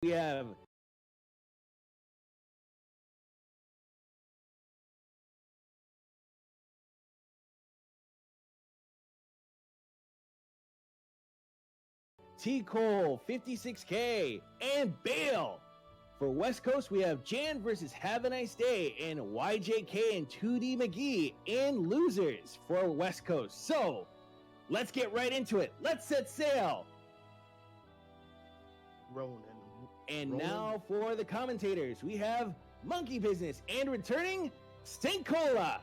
we have T. Cole, 56K, and Bale. For West Coast, we have Jan versus Have a Nice Day and YJK and 2D McGee and losers for West Coast. So let's get right into it. Let's set sail. Ronan. And now for the commentators, we have Monkey Business and returning Stink Cola.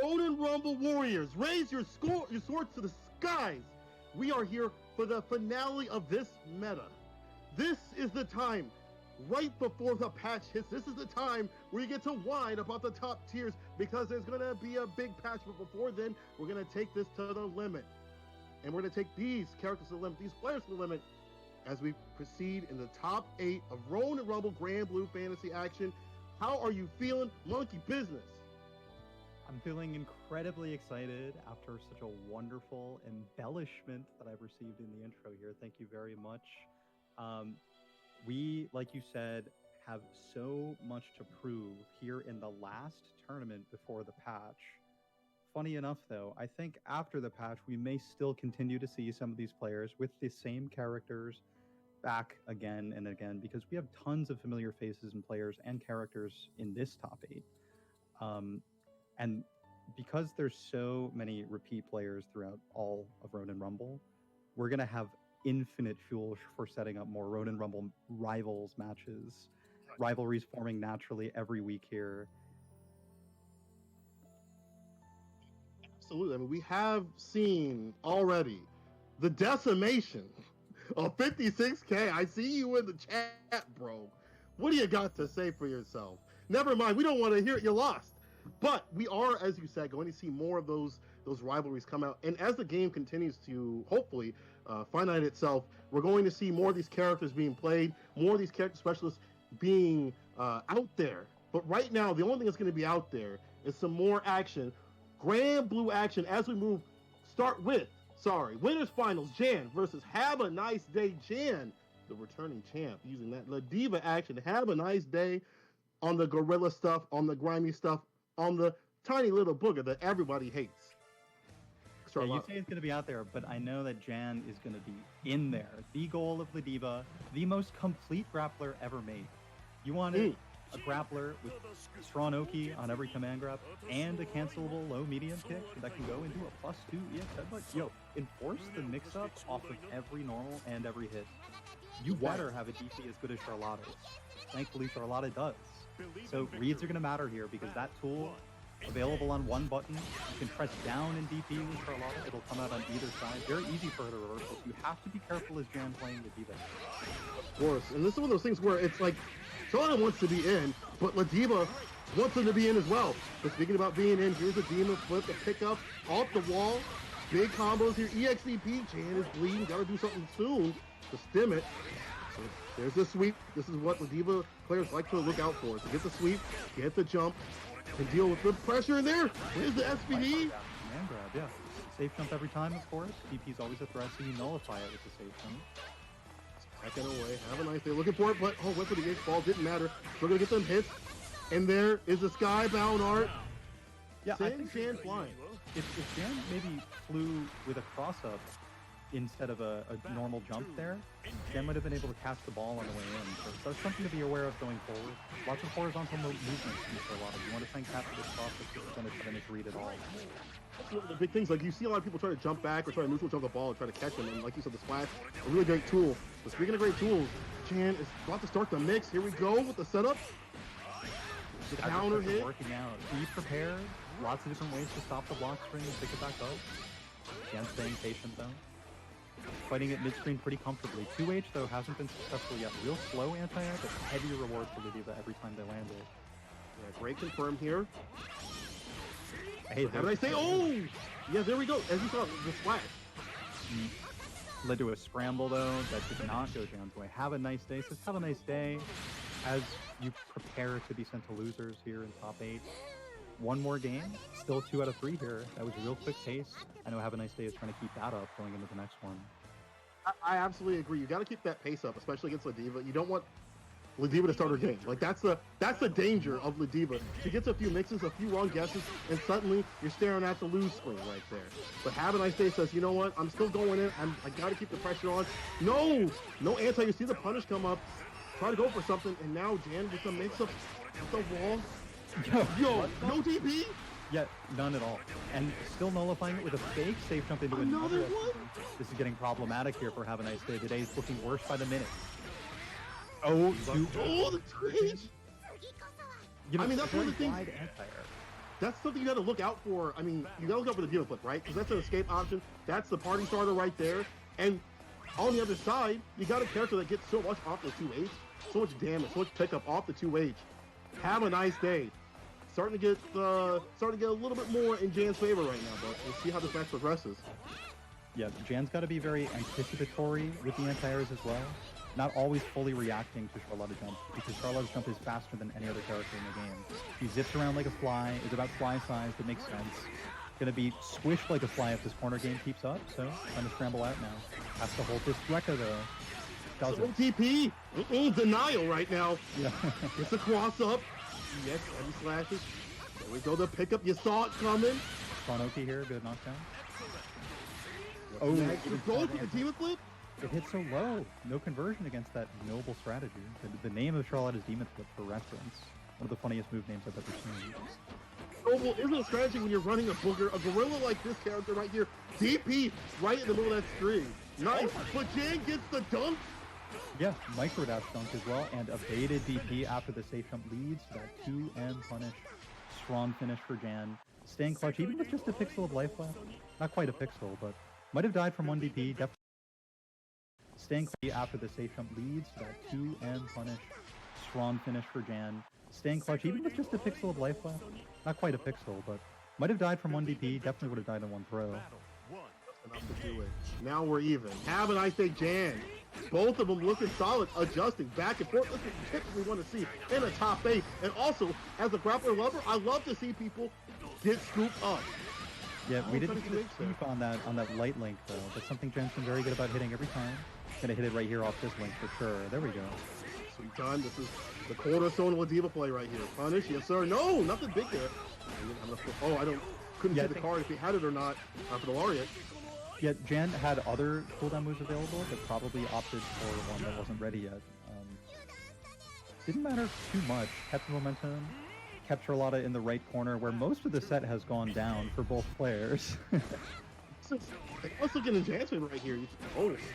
Ronan Rumble Warriors, raise your swords to the skies. We are here for the finale of this meta. This is the time, right before the patch hits, this is the time where you get to whine about the top tiers because there's going to be a big patch, but before then, we're going to take this to the limit. And we're going to take these characters to the limit, these players to the limit, as we proceed in the top 8 of Ronan Rumble Grand Blue Fantasy action. How are you feeling, Monkey Business? I'm feeling incredibly excited after such a wonderful embellishment that I've received in the intro here. Thank you very much. We, like you said, have so much to prove here in the last tournament before the patch. Funny enough, though, I think after the patch, we may still continue to see some of these players with the same characters back again and again, because we have tons of familiar faces and players and characters in this top 8. And because there's so many repeat players throughout all of Ronan Rumble, we're going to have infinite fuel for setting up more Ronan Rumble rivals matches, rivalries forming naturally every week here. Absolutely. I mean, we have seen already the decimation of 56K. I see you in the chat, bro. What do you got to say for yourself? Never mind. We don't want to hear it. You lost. But we are, as you said, going to see more of those rivalries come out. And as the game continues to hopefully finite itself, we're going to see more of these characters being played, more of these character specialists being out there. But right now, the only thing that's going to be out there is some more action, Grand Blue action as we start with, winners finals, Jan versus Have a Nice Day Jan, the returning champ, using that La Diva action. Have a nice day on the gorilla stuff, on the grimy stuff, on the tiny little booger that everybody hates. Yeah, you say it's going to be out there, but I know that Jan is going to be in there. The goal of La Diva, the most complete grappler ever made. You wanted a grappler with Strong Oki on every command grab and a cancelable low medium kick that can go into a +2 EX headbutt. Yo, enforce the mix-up off of every normal and every hit. You better have a DP as good as Charlotta's. Thankfully, Charlotta does. So reads are going to matter here because that tool available on one button. You can press down in DP with Charlotta. It'll come out on either side. Very easy for her to reverse this. You have to be careful as Jan playing the Diva. Of course. And this is one of those things where it's like Charlotta wants to be in, but La Diva wants him to be in as well. But speaking about being in, here's a demon flip, the pickup off the wall. Big combos here. EXCP. Jan is bleeding. Got to do something soon to stem it. So there's the sweep. This is what La Diva players like to look out for. So get the sweep, get the jump, and deal with the pressure in there. Where's the SPD? Man grab, yeah. Safe jump every time, of course. DP's always a threat, so you nullify it with the safe jump. Backing away. Have a nice day. Looking for it, but went for the H ball. Didn't matter. Still gonna get them hits. And there is the Skybound art. Yeah, I think Jan flying. If Jan maybe flew with a cross-up instead of a normal jump there, Jan might have been able to catch the ball on the way in. So that's something to be aware of going forward. Lots of horizontal movements for a lot of you want to try and catch this cross-up because it's going to finish read it all. That's one of the big things. Like you see a lot of people try to jump back or try to neutral jump the ball and try to catch them. And like you said, the splash, a really great tool. But speaking of great tools, Jan is about to start the mix. Here we go with the setup. The counter hit. Working out. Be prepared. Lots of different ways to stop the block string and pick it back up. Jan staying patient though. Fighting it mid-screen pretty comfortably. 2H though hasn't been successful yet. Real slow anti-air, but heavy reward for La Diva every time they land it. Yeah, great confirm here. Hey, how did I say? Oh! Yeah, there we go. As you saw, the splash. Led to a scramble though that did not go Jan's way. Have a nice day. Says have a nice day as you prepare to be sent to losers here in top 8. One more game, still 2 out of 3 here. That was a real quick pace. I know Have a Nice Day is trying to keep that up going into the next one. I absolutely agree. You got to keep that pace up, especially against Ladiva. You don't want Ladiva to start her game. Like that's the danger of Ladiva. She gets a few mixes, a few wrong guesses, and suddenly you're staring at the lose screen right there. But Have a Nice Day says, you know what? I'm still going in. I got to keep the pressure on. No anti. You see the punish come up. Try to go for something, and now Jan with the mix-up with the wall. Yo, no DP? Yeah, none at all. And still nullifying it with a fake safe jump into Another one? This is getting problematic here for Have a Nice Day. Today is looking worse by the minute. Oh, the trade! You know, I mean, that's one of the things. wide anti-air. That's something you got to look out for. I mean, you got to look out for the Diva Flip, right? Because that's an escape option. That's the party starter right there. And on the other side, you got a character that gets so much off the 2H, so much damage, so much pickup off the 2H. Have a Nice Day. Starting to get a little bit more in Jan's favor right now, but we'll see how this match progresses. Yeah, Jan's got to be very anticipatory with the anti-airs as well. Not always fully reacting to Charlotta jump, because Charlotta's jump is faster than any other character in the game. She zips around like a fly, is about fly size, that makes sense. Gonna be squished like a fly if this corner game keeps up, so trying to scramble out now. Has to hold this Rekka though. Doesn't. TP! Denial right now. Yeah. It's a cross up. Yes, heavy slashes. There we go, the pickup. You saw it coming. Sonoki here, good knockdown. Oh, it goes with the Diva Flip. It hit so low. No conversion against that noble strategy. The name of Charlotte is Demon Flip for reference. One of the funniest move names I've ever seen. Noble isn't a strategy when you're running a booger. A gorilla like this character right here. DP right in the middle of that screen. Nice. But Jan gets the dunk. Yeah, micro dash dunk as well, and evaded DP after the safe jump leads to that 2M punish. Strong finish for Jan. Staying clutch, even with just a pixel of life left. Not quite a pixel, but might have died from 1 DP. Definitely. Staying clutch after the safe jump leads to that 2M punish. Strong finish for Jan. Staying clutch, even with just a pixel of life left. Not quite a pixel, but might have died from 1 DP. Definitely would have died in 1 throw. Enough to do it. Now we're even. Have a Nice Day, Jan. Both of them looking solid, adjusting back and forth. That's what you typically want to see in a top 8. And also, as a grappler lover, I love to see people get scooped up. Yeah, we didn't get a scoop on that light link though. That's something Jan's been very good about hitting every time. Gonna hit it right here off this link for sure. There we go. Sweet time. This is the cornerstone of Ladiva play right here. Punish, yes sir. No, nothing big there. Couldn't see the card if he had it or not for the Lariat. Yeah, Jan had other cooldown moves available, but probably opted for one that wasn't ready yet. Didn't matter too much. Kept the momentum, kept Charlotta in the right corner, where most of the set has gone down for both players. Let's look at the Jan's favor right here.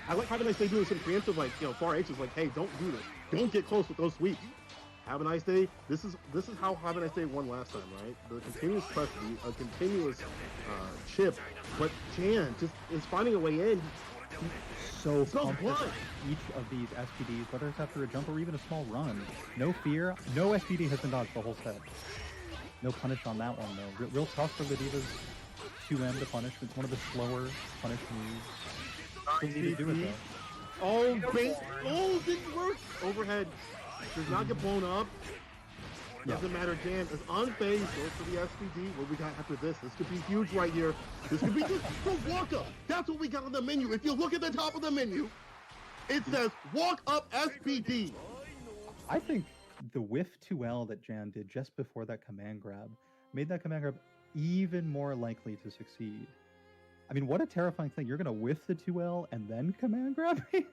I like how they say doing some preemptive, like, far H is like, hey, don't do this. Don't get close with those sweeps. Have a Nice Day. This is how Have a Nice Day won last time, right? The continuous press, a continuous chip, but Jan just is finding a way in. So pumped at each of these SPDs, whether it's after a jump or even a small run. No fear. No SPD has been dodged the whole set. No punish on that one though. Real tough for Ladiva's 2M to punish. It's one of the slower punish moves. Still need to do it though. Oh, didn't work. Overhead. Does not get blown up. Doesn't matter. Jan is unfazed. Goes for the SPD. What we got after this? This could be huge right here. This could be just the walk up. That's what we got on the menu. If you look at the top of the menu, it says walk up SPD. I think the whiff 2L that Jan did just before that command grab made that command grab even more likely to succeed. I mean, what a terrifying thing. You're going to whiff the 2L and then command grab me?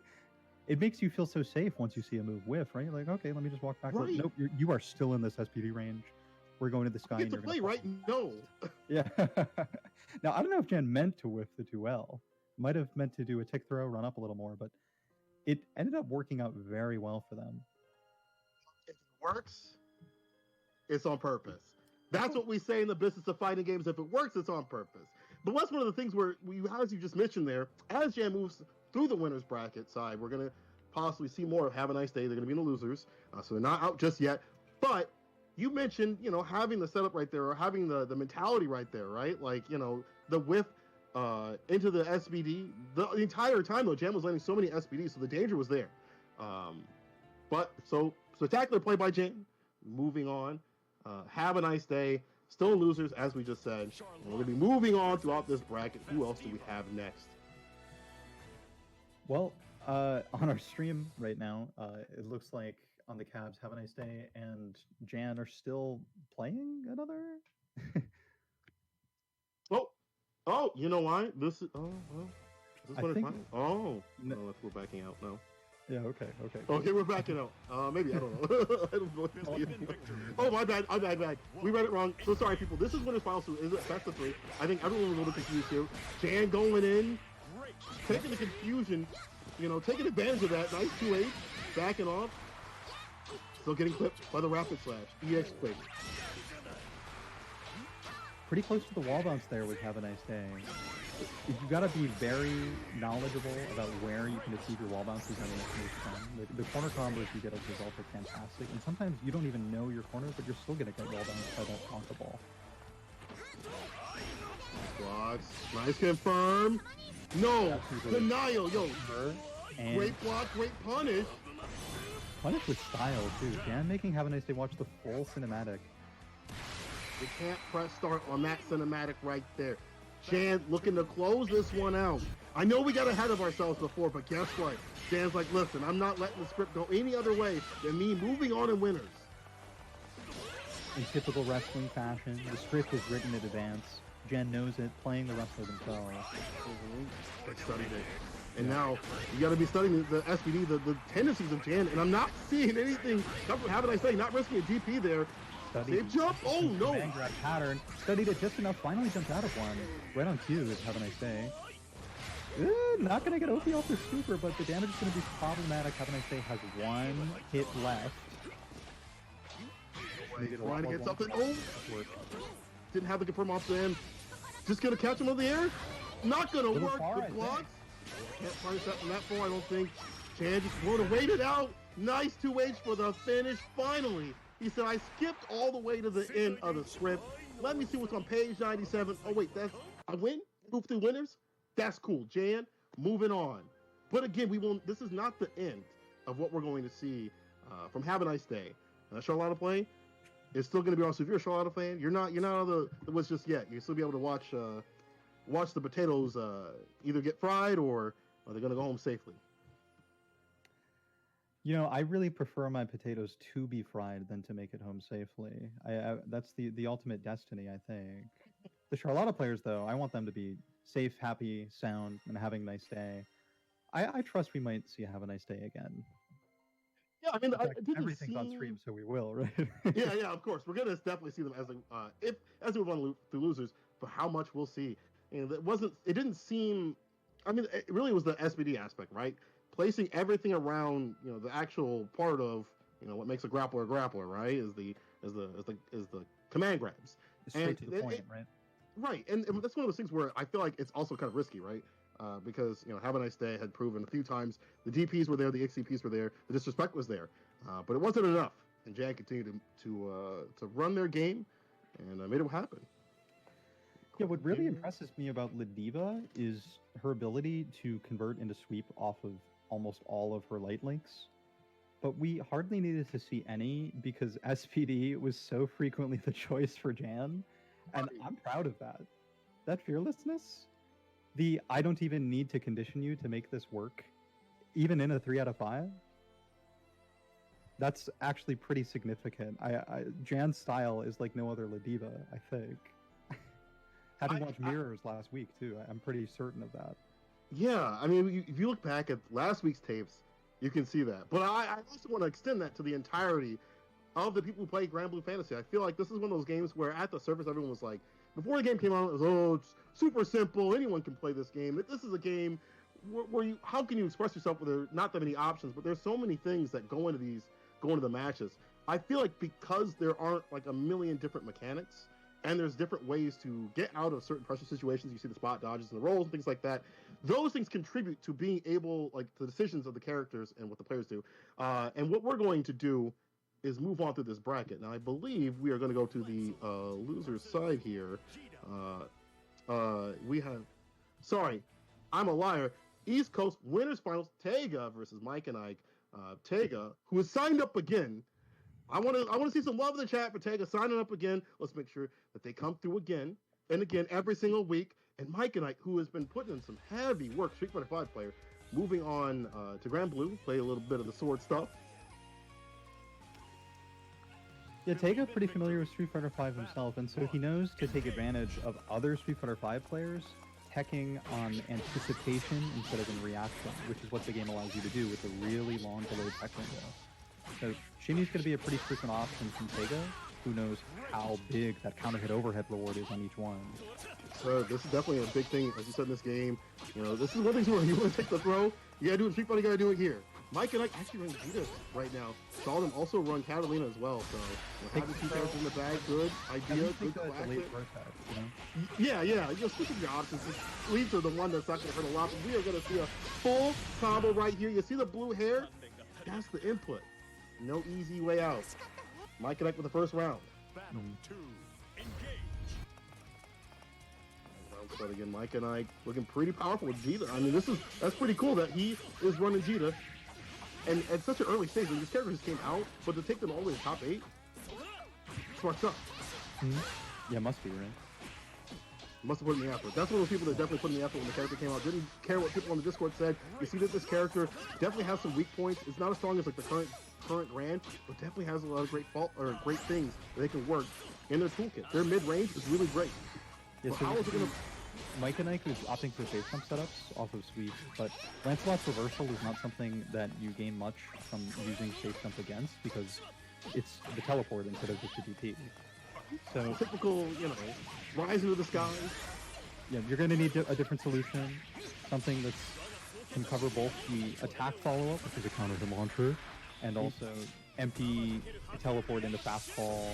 It makes you feel so safe once you see a move whiff, right? You're like, okay, let me just walk back. Right. Nope, you are still in this SPD range. We're going to the sky. You get to play, right? No. Yeah. Now, I don't know if Jan meant to whiff the 2L. Might have meant to do a tick throw, run up a little more, but it ended up working out very well for them. If it works, it's on purpose. That's what we say in the business of fighting games. If it works, it's on purpose. But that's one of the things where, as you just mentioned there, as Jan moves through the winner's bracket side, we're going to possibly see more of Have a Nice Day. They're going to be in the losers, so they're not out just yet. But you mentioned, having the setup right there, or having the mentality right there, right? Like, the whiff into the SBD. The entire time, though, Jan was landing so many SBDs, so the danger was there. But, so, spectacular play by Jan. Moving on. Have a Nice Day. Still losers, as we just said. And we're going to be moving on throughout this bracket. Who else do we have next? Well, on our stream right now, it looks like on the Cavs Have a Nice Day and Jan are still playing another. Oh, you know why? This is well. Is this I what it's think- fine? Oh, No. no, we're backing out. No. Yeah. Okay. Okay, we're backing out. Maybe I don't know. I don't know. Oh, my bad. We read it wrong. So sorry, people. This is Winners Finals 2. Is it best of 3? I think everyone was a little confused here. Jan going in, taking the confusion, taking advantage of that. Nice 2-8, backing off. Still getting clipped by the Rapid Slash. EX quick. Pretty close to the wall bounce there with Have a Nice Day. You got to be very knowledgeable about where you can achieve your wall bounces on the corner combos you get as a result are fantastic, and sometimes you don't even know your corners, but you're still going to get wall bounced by that contra ball. Blocks. Nice confirm. No. Denial. Yo. And Great block. Great punish. punish with style, too. Jan making Have a Nice Day watch the full cinematic. You can't press start on that cinematic right there. Jan looking to close this one out. I know we got ahead of ourselves before, but guess what? Jan's like, listen, I'm not letting the script go any other way than me moving on in winners. In typical wrestling fashion, the script is written in advance. Jan knows it, playing the wrestler themselves. They studied it. And now, you got to be studying the SPD, the tendencies of Jan, and I'm not seeing anything. Have a nice day, not risking a DP there. Save jump. Oh, no. Command grab pattern. Studied it just enough. Finally jumped out of one. Right on cue with Have a Nice Day. Not going to get OP off the super, but the damage is going to be problematic. Have a Nice Day has one hit left. Trying to get something. Oh! Didn't have the confirm off the end. Just going to catch him on the air. Not going to work. Good blocks. Can't punish that from that far, I don't think. Jan just want to wait it out. Nice 2H for the finish. Finally. He said, I skipped all the way to the end of the script. Let me see what's on page 97. Oh, wait, I win? Move through winners? That's cool. Jan, moving on. But again, this is not the end of what we're going to see from Have a Nice Day. Charlotta playing, it's still going to be on. So if you're a Charlotta fan, you're not on the woods just yet. You'll still be able to watch the potatoes either get fried or they're going to go home safely. I really prefer my potatoes to be fried than to make it home safely. That's the ultimate destiny, I think. The Charlotta players, though, I want them to be safe, happy, sound, and having a nice day. I trust we might see Have a Nice Day again. Yeah, I mean, everything's on stream, so we will, right? yeah, of course. We're gonna definitely see them as we run through losers, but how much we'll see. And it didn't seem. I mean, it really was the SPD aspect, right? Placing everything around, the actual part of, what makes a grappler, right? Is the command grabs. Straight to the point, right? Right, and that's one of those things where I feel like it's also kind of risky, right? Because Have a Nice Day had proven a few times the DPs were there, the XCPs were there, the disrespect was there, but it wasn't enough. And Jan continued to run their game, and made it happen. Yeah, what really impresses me about Ladiva is her ability to convert into sweep off of almost all of her light links. But we hardly needed to see any because SPD was so frequently the choice for Jan, and I'm proud of that. That fearlessness, I don't even need to condition you to make this work, even in a 3 out of 5. That's actually pretty significant. Jan's style is like no other Ladiva, I think. Having watched Mirrors last week too, I'm pretty certain of that. Yeah, I mean, if you look back at last week's tapes, you can see that. But I also want to extend that to the entirety of the people who play Grand Blue Fantasy. I feel like this is one of those games where at the surface everyone was like, before the game came out, it was, it's super simple, anyone can play this game. This is a game where how can you express yourself where there are not that many options, but there's so many things that go into the matches. I feel like because there aren't like a million different mechanics, and there's different ways to get out of certain pressure situations. You see the spot dodges and the rolls and things like that. Those things contribute to being able, like, the decisions of the characters and what the players do. And what we're going to do is move on through this bracket. Now, I believe we are going to go to the loser's side here. We have, sorry, I'm a liar. East Coast Winners Finals, Tega versus Mike and Ike. Tega, who has signed up again. I want to see some love in the chat for Tega signing up again. Let's make sure that they come through again and again every single week. And Mike and Ike, who has been putting in some heavy work, Street Fighter 5 player, moving on to Grand Blue, play a little bit of the sword stuff. Yeah, Taiga pretty familiar with Street Fighter V himself, and so he knows to take advantage of other Street Fighter V players teching on anticipation instead of in reaction, which is what the game allows you to do with a really long delayed tech window. So Shini's going to be a pretty frequent option from Taiga, who knows how big that counter hit overhead reward is on each one. So this is definitely a big thing, as you said in this game. You know, this is one thing where you want to take the throw, you gotta do it in Street Fighter, you gotta do it here. Mike and I actually run Vita right now. Saw them also run Catalina as well, so having two characters in the bag, good idea, good classic. Yeah, you know, switching your options. Leads are the one that's not gonna hurt a lot, but we are gonna see a full combo right here. You see the blue hair? That's the input. No easy way out. Mike and Ike with the first round. Battle 2, engage. But again, Mike and Ike looking pretty powerful with Jita. I mean, that's pretty cool that he is running Jita. And at such an early stage, when these characters came out, but to take them all the way to top 8, smart stuff. Yeah, must be, right? Must have put in the effort. That's one of those people that definitely put in the effort when the character came out. Didn't care what people on the Discord said. You see that this character definitely has some weak points. It's not as strong as like the current Grand, but definitely has a lot of great things that they can work in their toolkit. Their mid-range is really great. Yeah, so how is it gonna... Mike and Ike is opting for face jump setups off of sweeps, but Lancelot's reversal is not something that you gain much from using safe jump against because it's the teleport instead of just the DP. So typical, you know, rise into the skies. Yeah, you're going to need a different solution, something that can cover both the attack follow-up, which is a counter to launcher, and also empty teleport into fast fall,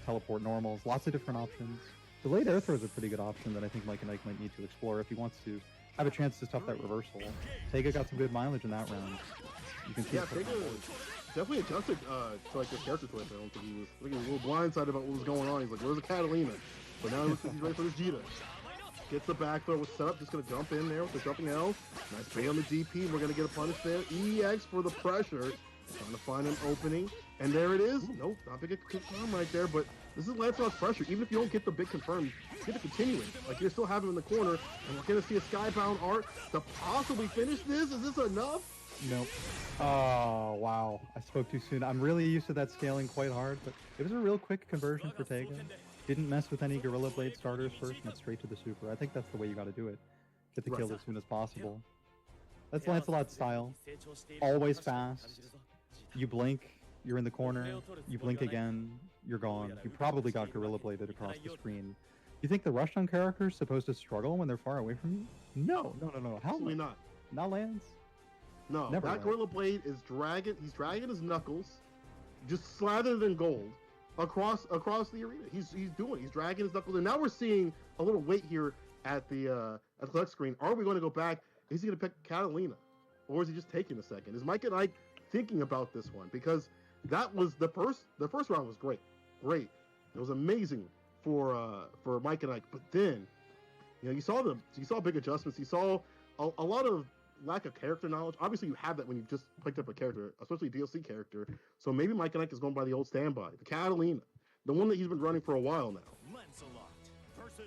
teleport normals, lots of different options. Delayed air throw is a pretty good option that I think Mike and Ike might need to explore if he wants to have a chance to stuff that reversal. Taiga got some good mileage in that round. You can see Taiga definitely adjusted to like this character choice. I don't think he was a little blindsided about what was going on. He's like, where's the Catalina? But now he's ready for this Jita. Gets the back throw with setup, just gonna jump in there with the jumping L. Nice bait on the DP. We're gonna get a punish there. EX for the pressure. Trying to find an opening. And there it is. Nope, not big a confirm right there, but this is Lancelot's pressure. Even if you don't get the big confirm, get the continuing. Like you're still having him in the corner, and we're gonna see a skybound art to possibly finish this. Is this enough? Nope. Oh, wow. I spoke too soon. I'm really used to that scaling quite hard, but it was a real quick conversion for Taiga. Didn't mess with any Gorilla Blade starters first, went straight to the super. I think that's the way you gotta do it. Get the kill as soon as possible. That's Lancelot's style. Always fast. You blink, you're in the corner. You blink again, you're gone. You probably got Gorilla Bladed across the screen. You think the rush on character is supposed to struggle when they're far away from you? No. How Absolutely not. Not lands. No, never that Gorilla Blade is dragging. He's dragging his knuckles, just slathered in gold, across the arena. He's dragging his knuckles, and now we're seeing a little weight here at the select screen. Are we going to go back? Is he going to pick Catalina, or is he just taking a second? Is Mike and Ike thinking about this one? Because that was the first round was great. It was amazing for Mike and Ike, but then you saw big adjustments. You saw a lot of lack of character knowledge. Obviously, you have that when you've just picked up a character, especially a DLC character. So maybe Mike and Ike is going by the old standby, the Catalina, the one that he's been running for a while now.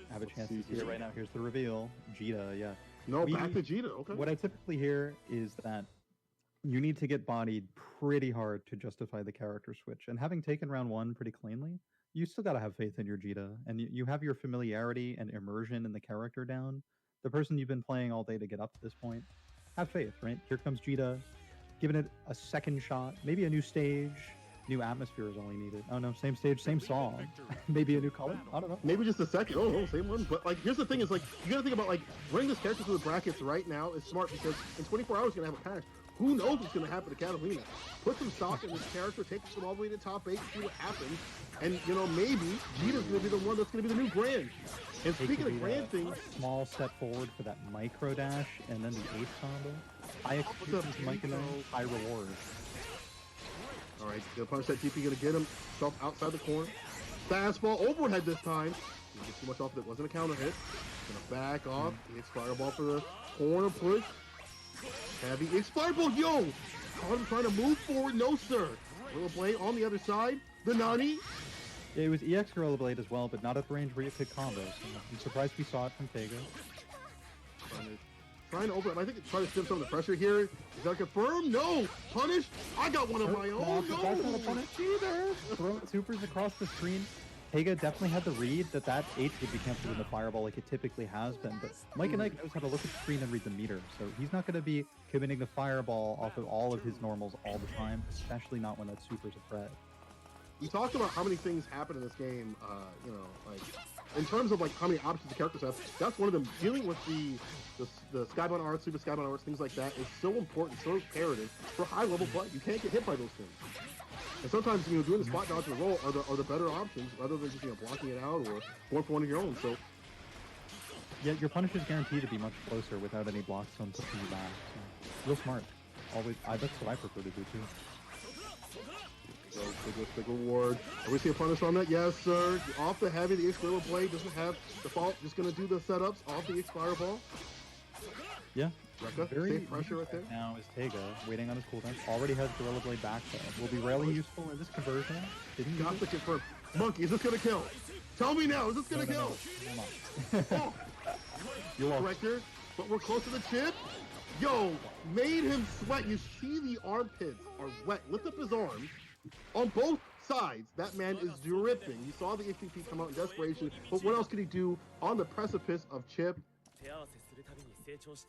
I have a chance to see it right now. Here's the reveal. Jita, yeah. No, back to Jita. Okay. What I typically hear is that you need to get bodied pretty hard to justify the character switch. And having taken round one pretty cleanly, you still got to have faith in your Jita. And you have your familiarity and immersion in the character down. The person you've been playing all day to get up to this point. Have faith, right? Here comes Jita, giving it a second shot, maybe a new stage, new atmosphere is all he needed. Oh no, same stage, same song, maybe a new color. I don't know. Maybe just a second. Oh no, same one. But like, here's the thing: is like you gotta think about like bringing this character to the brackets right now is smart because in 24 hours you're gonna have a patch. Who knows what's gonna happen to Catalina? Put some stock in this character, take them all the way to top 8, see what happens, and maybe Jita's gonna be the one that's gonna be the new Grand. And speaking of Grand things, small step forward for that micro dash, and then the 8 combo. High executions, Mike and high reward. All right, gonna punish that TP, gonna get himself outside the corner. Fastball overhead this time. Didn't get too much off it. Wasn't a counter hit. Gonna back off. He hits fireball for the corner push. Heavy fireball. Yo, caught him trying to move forward. No sir. Gorilla Blade on the other side. The Nani. Yeah, it was EX Gorilla Blade as well, but not at the range where you pick combos. I'm surprised we saw it from Taiga. trying to open up. I think trying to stem some of the pressure here. Is that confirmed? No! Punish! I got one of my own! No! That's not a punish either! Throwing supers across the screen. Taiga definitely had the read that H would be canceled in the fireball like it typically has been, but Mike and Ike knows how to look at the screen and read the meter, so he's not going to be committing the fireball off of all of his normals all the time, especially not when that super's a threat. We talked about how many things happen in this game, you know, like, in terms of like how many options the characters have, that's one of them. Dealing with the Skybound Arts, Super Skybound Arts, things like that is so important, so imperative for high-level play. You can't get hit by those things. And sometimes, you know, doing the spot dodge and roll are the better options rather than just, you know, blocking it out or going for one of your own. So, yeah, your punish is guaranteed to be much closer without any blocks on pushing you back. So, real smart. Always, that's what I prefer to do too. So, big reward. Are we seeing a punish on that? Yes, sir. Off the heavy, the X-Gorilla Blade doesn't have the fault. Just going to do the setups off the X-Fireball. Yeah. Rekka, Very safe pressure right there. Now is Taiga waiting on his cooldown. Already has Gorilla Blade back though. Will be rarely useful in this conversion. Didn't Got to confirm. Monkey, is this going to kill? Tell me now, is this going to kill? Oh. You lost. Director, but we're close to the chip. Yo, made him sweat. You see the armpits are wet. Lift up his arms. On both sides, that man is dripping. You saw the HPP come out in desperation, but what else could he do on the precipice of chip?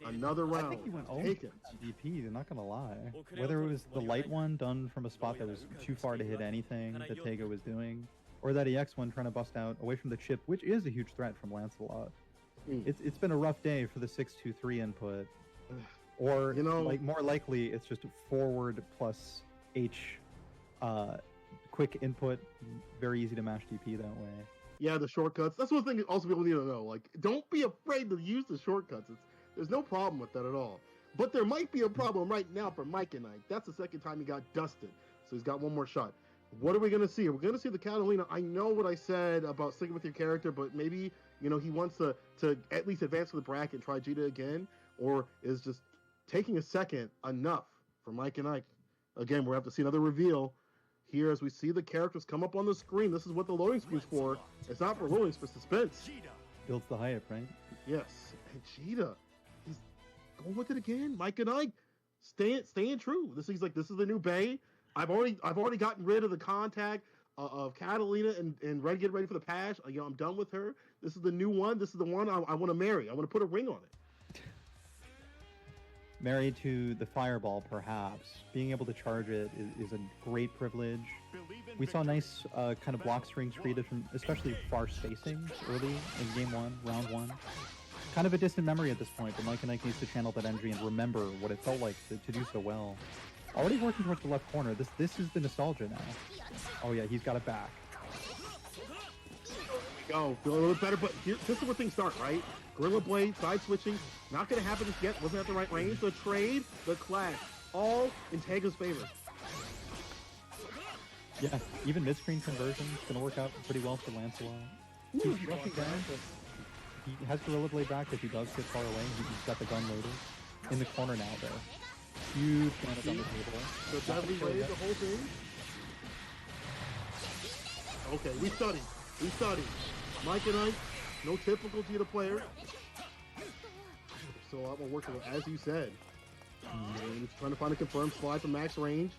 Another round. I think he went Taken. DP, I'm not gonna lie. Whether it was the light one done from a spot that was too far to hit anything that Taiga was doing, or that EX one trying to bust out away from the chip, which is a huge threat from Lancelot. It's been a rough day for the 6-2-3 input. Or, you know, like more likely, it's just forward plus H quick input, very easy to mash DP that way. Yeah, the shortcuts. That's one thing also people need to know. Like, don't be afraid to use the shortcuts. There's no problem with that at all. But there might be a problem right now for Mike and Ike. That's the second time he got dusted. So he's got one more shot. What are we going to see? We're going to see the Catalina. I know what I said about sticking with your character, but maybe, you know, he wants to at least advance to the bracket and try Jita again, or is just taking a second enough for Mike and Ike. Again, we'll have to see another reveal here as we see the characters come up on the screen. This is what the loading screen's for. It's not for loading, it's for suspense. Builds the hype, right? Yes. And Cheetah, he's going with it again. Mike and Ike staying true. This is the new Bay. I've already gotten rid of the contact of Catalina and ready to get ready for the patch. You know, I'm done with her. This is the new one. This is the one I want to marry. I want to put a ring on it. Married to the fireball, perhaps. Being able to charge it is a great privilege. We saw nice kind of block strings created from especially far spacings early in game one, round one. Kind of a distant memory at this point, but Mike and Ike needs to channel that energy and remember what it felt like to do so well. Already working towards the left corner. This is the nostalgia now. Oh yeah, he's got it back. Go, feel a little bit better, but here, this is where things start, right? Gorilla Blade, side switching, not going to happen just yet. Wasn't at the right range. The trade, the clash, all in Taiga's favor. Yeah, even mid-screen conversion is going to work out pretty well for Lancelot. He's rushing down, but he has Gorilla Blade back if he does get far away. He's got the gun loaded. In the corner now, though. Huge damage on the table. The deadly wave, the whole thing. Okay, we study. Mike and Ike, no typical Cheetah player. So a lot more work, as you said. And trying to find a confirmed slide from max range.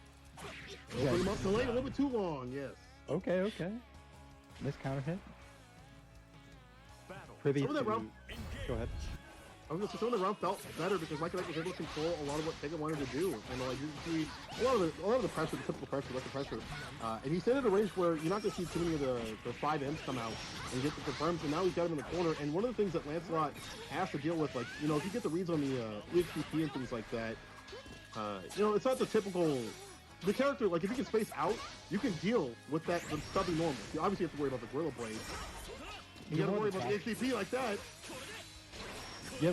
Open him up, delayed a little bit too long, yes. Okay. Nice counter hit. Privy to... Go ahead. I was going to say, some of the round felt better because Mike and Ike was able to control a lot of what Taiga wanted to do. And like, you see a lot of the pressure, the typical pressure, like the pressure. And he stayed at a range where you're not going to see too many of the 5Ms come out and get the confirms. And now he's got him in the corner. And one of the things that Lancelot has to deal with, like, you know, if you get the reads on the EXPP and things like that, you know, it's not the typical... The character, like, if you can space out, you can deal with that with stubby normal. You obviously have to worry about the Gorilla Blade. You got to worry about the HPP like that. Yeah,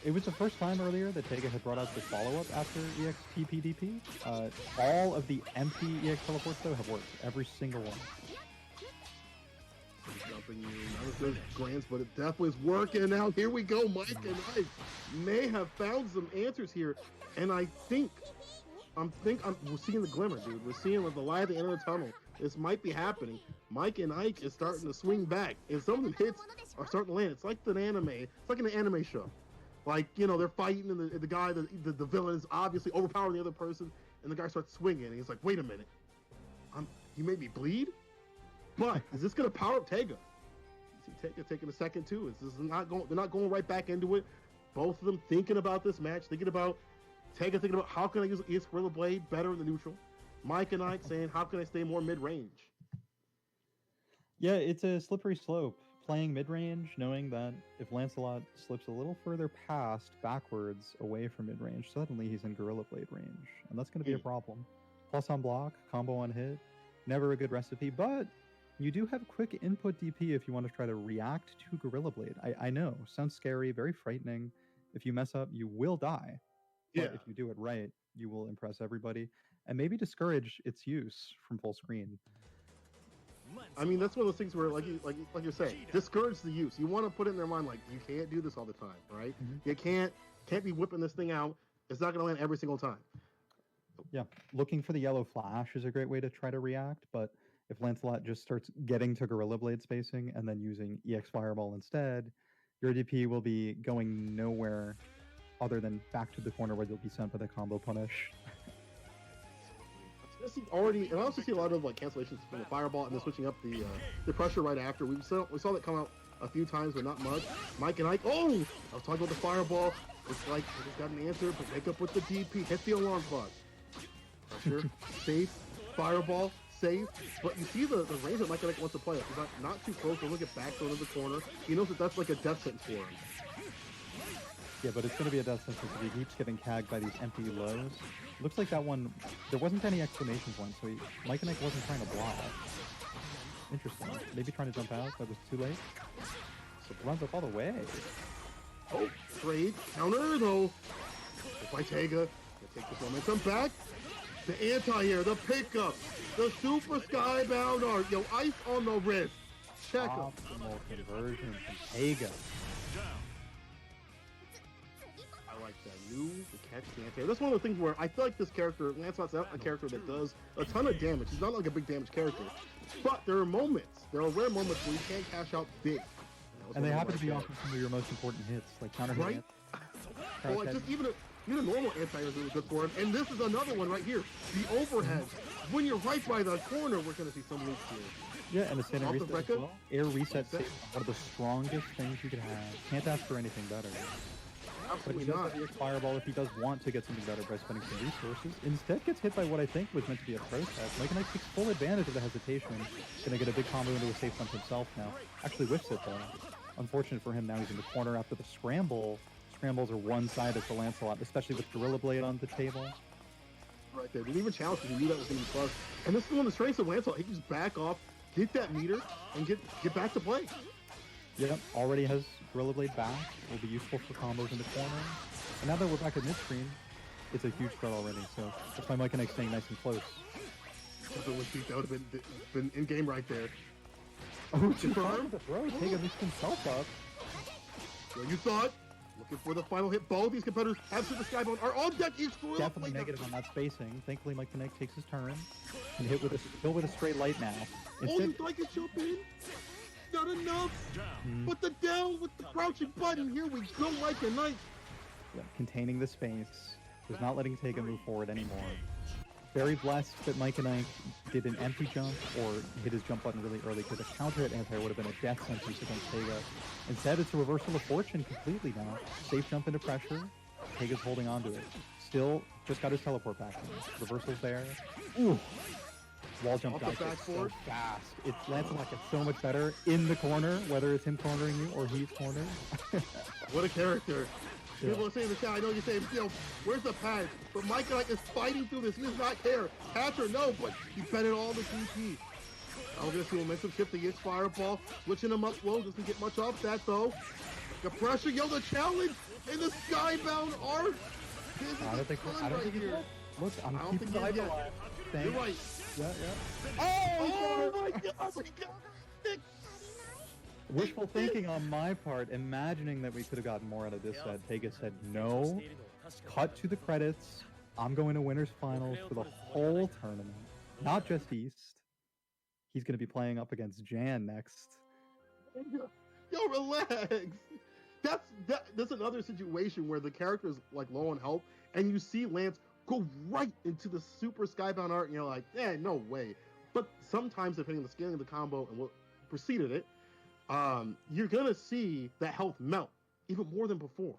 it was the first time earlier that Taiga had brought out the follow-up after EXPPDP. All of the empty EX teleports, though, have worked. Every single one. Jumping you, not as good as Grants, but it definitely is working. Now, here we go. Mike and Ike may have found some answers here. And I think we're seeing the glimmer, dude. We're seeing the light at the end of the tunnel. This might be happening. Mike and Ike is starting to swing back, and some of the hits are starting to land. It's like an anime. It's like an anime show. Like, you know, they're fighting, and the guy, the villain is obviously overpowering the other person, and the guy starts swinging, and he's like, wait a minute. You made me bleed? But is this going to power up Taiga? You see Taiga taking a second, too. They're not going right back into it. Both of them thinking about this match, thinking about Taiga, thinking about how can I use EX Gorilla Blade better in the neutral. Mike and Ike saying, how can I stay more mid-range? Yeah, it's a slippery slope. Playing mid-range, knowing that if Lancelot slips a little further backwards, away from mid-range, suddenly he's in Gorilla Blade range. And that's going to be a problem. Plus on block, combo on hit, never a good recipe, but you do have quick input DP if you want to try to react to Gorilla Blade. I know, sounds scary, very frightening. If you mess up, you will die. But if you do it right, you will impress everybody and maybe discourage its use from full screen. I mean, that's one of those things where, like you're saying, discourage the use. You want to put it in their mind, like, you can't do this all the time, right? Mm-hmm. You can't be whipping this thing out. It's not going to land every single time. Yeah, looking for the yellow flash is a great way to try to react, but if Lancelot just starts getting to Gorilla Blade spacing and then using EX Fireball instead, your DP will be going nowhere other than back to the corner where you'll be sent by the combo punish. And I also see a lot of like cancellations from the Fireball and then switching up the pressure right after. We saw that come out a few times, but not much. Mike and Ike, I was talking about the Fireball. It's like I just got an answer, but make up with the DP, hit the alarm clock. Pressure, safe, Fireball, safe. But you see the range that Mike and Ike wants to play. He's not too close to look at back throw to the corner. He knows that that's like a death sentence for him. Yeah, but it's going to be a death sentence if he keeps getting tagged by these empty lows. Looks like that one, there wasn't any exclamation point, so Mike and Ike wasn't trying to block. Interesting. Maybe trying to jump out, but it was too late. So it runs up all the way. Oh, trade, counter though. Just by Taiga. Take this momentum back. The anti-air, the pickup, the super skybound art. Yo, ice on the wrist. Check up. Optimal conversion from Taiga. The catch the anti-air. That's one of the things where I feel like this character, Lancelot's not a character that does a ton of damage. He's not like a big damage character. But there are rare moments where you can cash out big. And they happen to be often some of your most important hits, like counter hit. Right? Well, like just even a normal anti-air is really good for him. And this is anothead one right here. The overhead. When you're right by the corner, we're going to see some leaks here. Yeah, and the standing reset as well. Air reset is one of the strongest things you could have. Can't ask for anything better. Absolutely not. Fireball, if he does want to get something better by spending some resources, instead gets hit by what I think was meant to be a protest. Mike and Ike takes full advantage of the hesitation. Gonna get a big combo into a safe jump himself now. Actually whiffs it though. Unfortunate for him, now he's in the corner after the scramble. Scrambles are one-sided for Lancelot, especially with Gorilla Blade on the table. Right there. Didn't even challenge him. He knew that was going to be plus. And this is one of the strengths of Lancelot. He can just back off, get that meter, and get back to play. Yep, already has Gorilla Blade back. Will be useful for combos in the corner. And now that we're back at mid-screen, it's a huge threat already. So that's why Mike and Ike staying nice and close. That would have been in game right there. Oh, confirmed the throw. Taiga mixed himself up. So you thought, looking for the final hit. Both these competitors have Super Skybound are on deck. Definitely negative on that spacing. Thankfully, Mike and Ike takes his turn and hit with a straight light now. Instead, you thought I could jump in? Not enough. But the down with the crouching button. Here we go, Mike and Ike. Yeah, containing the space. Was not letting Taiga move forward anymore. Very blessed that Mike and Ike did an empty jump or hit his jump button really early, because a counter hit anti would have been a death sentence against Taiga. Instead, it's a reversal of fortune completely now. Safe jump into pressure. Taiga's holding on to it. Still, just got his teleport back in. Reversal's there. Ooh. Wall jump guy so fast. It's Lancelot gets so much better in the corner, whether it's him cornering you or he's cornered. What a character. Yeah. People are saying in the chat, I know you're saying, where's the pad? But Mike and Ike is fighting through this. He does not care. Catcher, no, but he bet it all the DP. Now we're going to see momentum shift to EX Fireball. Switching him up low. Doesn't get much off that, though. The pressure, the challenge in the Skybound art. I don't think here. Look, I'm keeping the hype alive. You're right. Yeah. Oh my God. Wishful thinking on my part, imagining that we could have gotten more out of this set. Taiga said no. Cut to the credits. I'm going to winners finals for the whole tournament, not just East. He's going to be playing up against Jan next. Yo, relax. that's another situation where the character is like low on health, and you see Lance go right into the super Skybound art, and you're like, no way. But sometimes, depending on the scaling of the combo and what preceded it, you're gonna see that health melt even more than before.